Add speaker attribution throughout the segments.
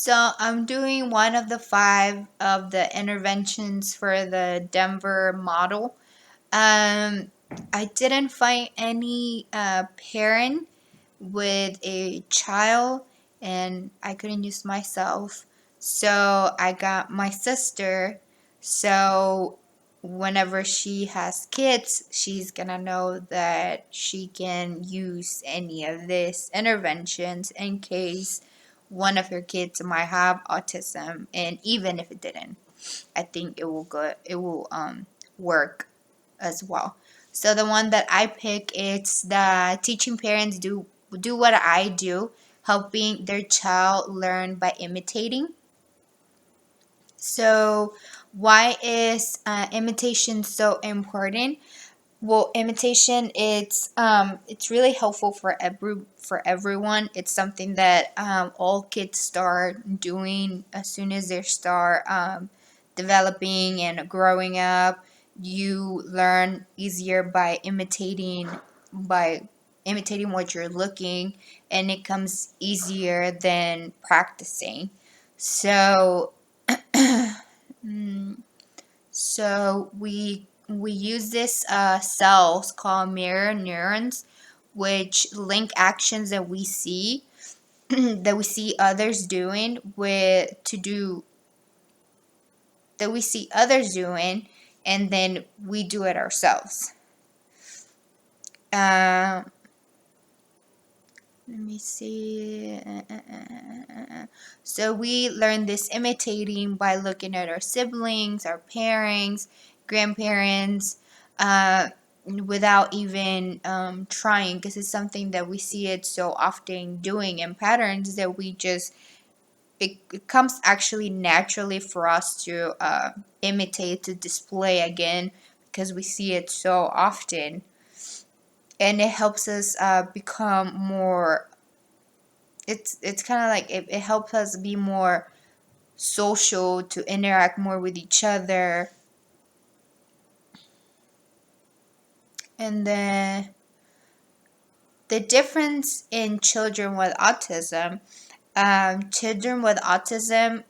Speaker 1: So I'm doing one of the 5 of the interventions for the Denver model. Um, I didn't find any parent with a child, and I couldn't use myself. So I got my sister. So whenever she has kids, she's gonna know that she can use any of these interventions in case one of her kids might have autism. And even if it didn't, I think it will work as well. So the one that I pick, it's the teaching parents do what I do, helping their child learn by imitating. So why is imitation so important? Well, imitation, it's really helpful for everyone. It's something that all kids start doing as soon as they start developing and growing up. You learn easier by imitating what you're looking, and it comes easier than practicing. So mm, so we use this cells called mirror neurons, which link actions that we see that we see others doing with to do that we see others doing, and then we do it ourselves. Uh, Let me see. So we learn this imitating by looking at our siblings, our parents, grandparents, without even trying, because it's something that we see it so often doing in patterns that it comes actually naturally for us to imitate, to display again, because we see it so often, and it helps us become more. It's kind of like it helps us be more social, to interact more with each other. And then the difference in children with autism, children with autism,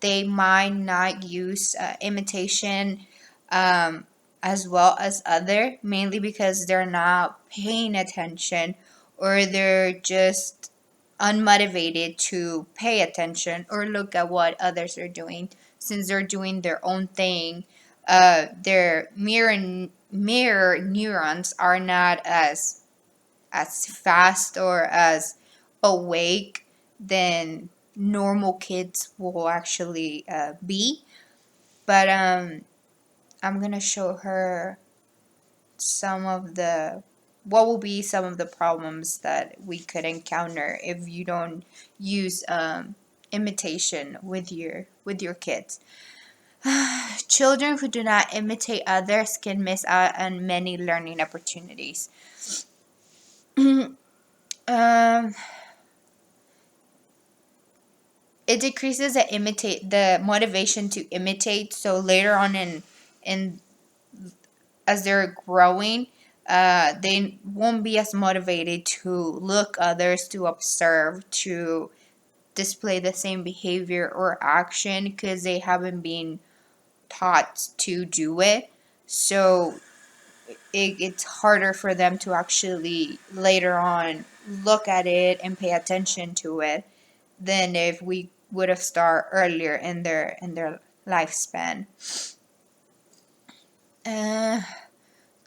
Speaker 1: they might not use imitation um, as well as other, mainly because they're not paying attention, or they're just unmotivated to pay attention or look at what others are doing, since they're doing their own thing. Their mirror neurons are not as fast or as awake than normal kids will actually be. But I'm gonna show her some of the what will be some of the problems that we could encounter if you don't use imitation with your kids. Children who do not imitate others can miss out on many learning opportunities. um, it decreases the motivation to imitate. So later on in as they're growing, they won't be as motivated to look others, to observe, to display the same behavior or action, because they haven't been taught to do it. So it's harder for them to actually later on look at it and pay attention to it than if we would have started earlier in their lifespan. Uh,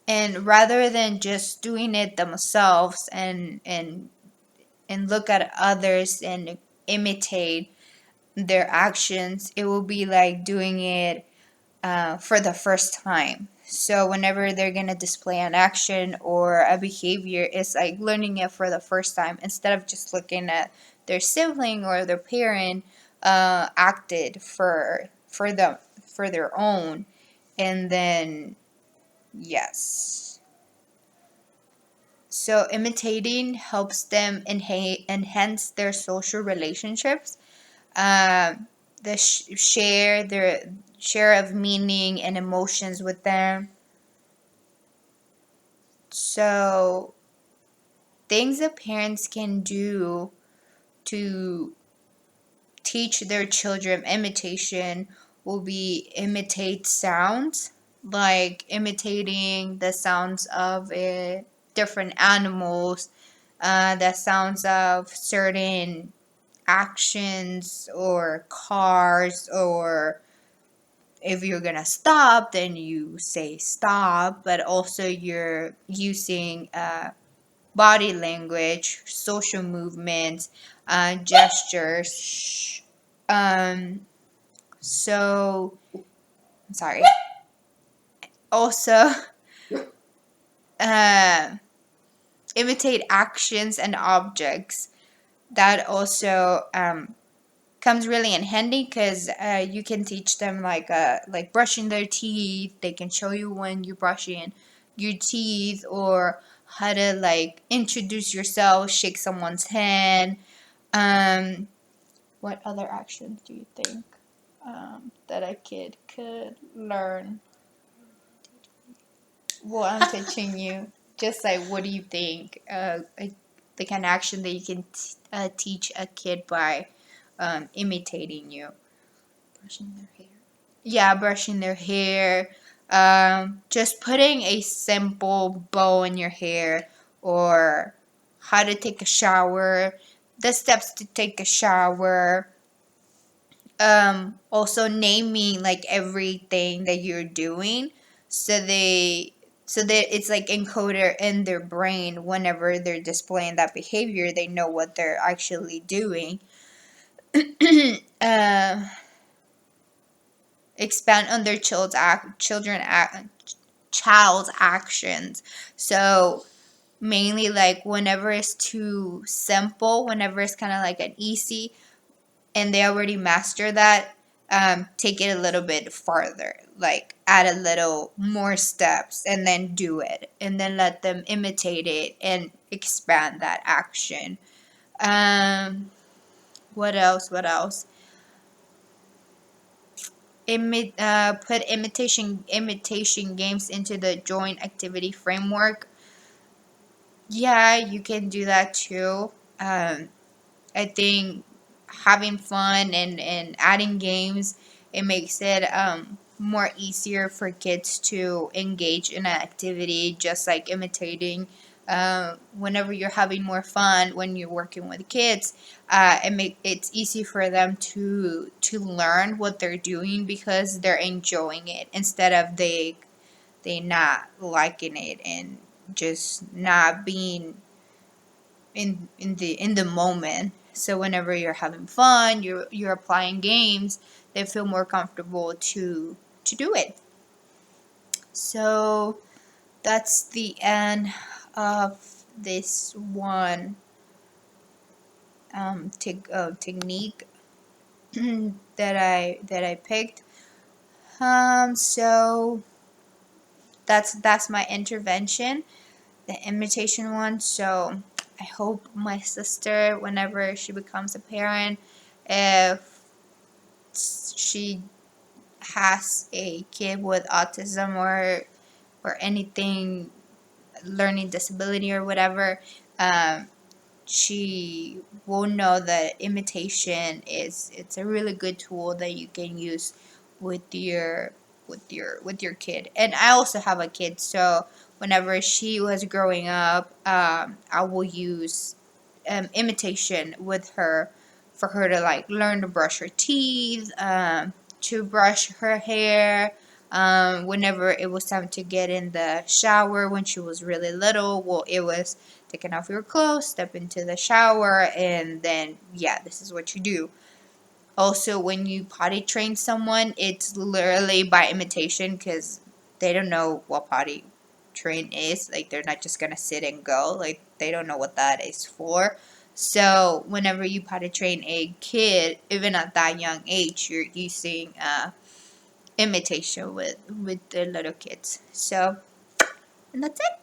Speaker 1: and rather than just doing it themselves and look at others and imitate their actions, it will be like doing it for the first time. So whenever they're gonna display an action or a behavior, it's like learning it for the first time, instead of just looking at their sibling or their parent acted for them for their own, and then yes. So imitating helps them enhance their social relationships, the share their share of meaning and emotions with them. So things that parents can do to teach their children imitation will be imitate sounds, like imitating the sounds of different animals, the sounds of certain actions or cars, or if you're gonna stop, then you say stop, but also you're using body language, social movements, gestures. So, I'm sorry. Also, uh, imitate actions and objects. That also comes really in handy because you can teach them like brushing their teeth. They can show you when you're brushing your teeth, or how to like introduce yourself, shake someone's hand. Um, what other actions do you think that a kid could learn? Well, I'm teaching you. Just like, what do you think? The kind of action that you can teach a kid by imitating you. Brushing their hair. Yeah, brushing their hair. Just putting a simple bow in your hair, or how to take a shower, the steps to take a shower. Also naming like everything that you're doing, so that it's like encoded in their brain. Whenever they're displaying that behavior, they know what they're actually doing. uh, Expand on their child's actions. So mainly like whenever it's too simple, whenever it's kind of like an easy and they already master that, take it a little bit farther, like add a little more steps and then do it, and then let them imitate it and expand that action. What else? What else? Put imitation games into the joint activity framework. Yeah, you can do that too. I think having fun and adding games, it makes it more easier for kids to engage in an activity, just like imitating. Whenever you're having more fun when you're working with kids, it's easy for them to learn what they're doing because they're enjoying it, instead of they not liking it and just not being in the moment. So whenever you're having fun, you're applying games, they feel more comfortable to do it. So that's the end of this one technique that I picked. So that's my intervention, the imitation one. So I hope my sister, whenever she becomes a parent, if she has a kid with autism or anything, learning disability or whatever, um, she will know that imitation it's a really good tool that you can use with your kid. And I also have a kid, so whenever she was growing up, I will use imitation with her, for her to like learn to brush her teeth, to brush her hair. Whenever it was time to get in the shower when she was really little, well, it was taking off your clothes, step into the shower, and then, yeah, this is what you do. Also, when you potty train someone, it's literally by imitation, because they don't know what potty train is. Like, they're not just gonna sit and go. Like, they don't know what that is for. So, whenever you potty train a kid, even at that young age, you're using imitation with the little kids. So, and that's it.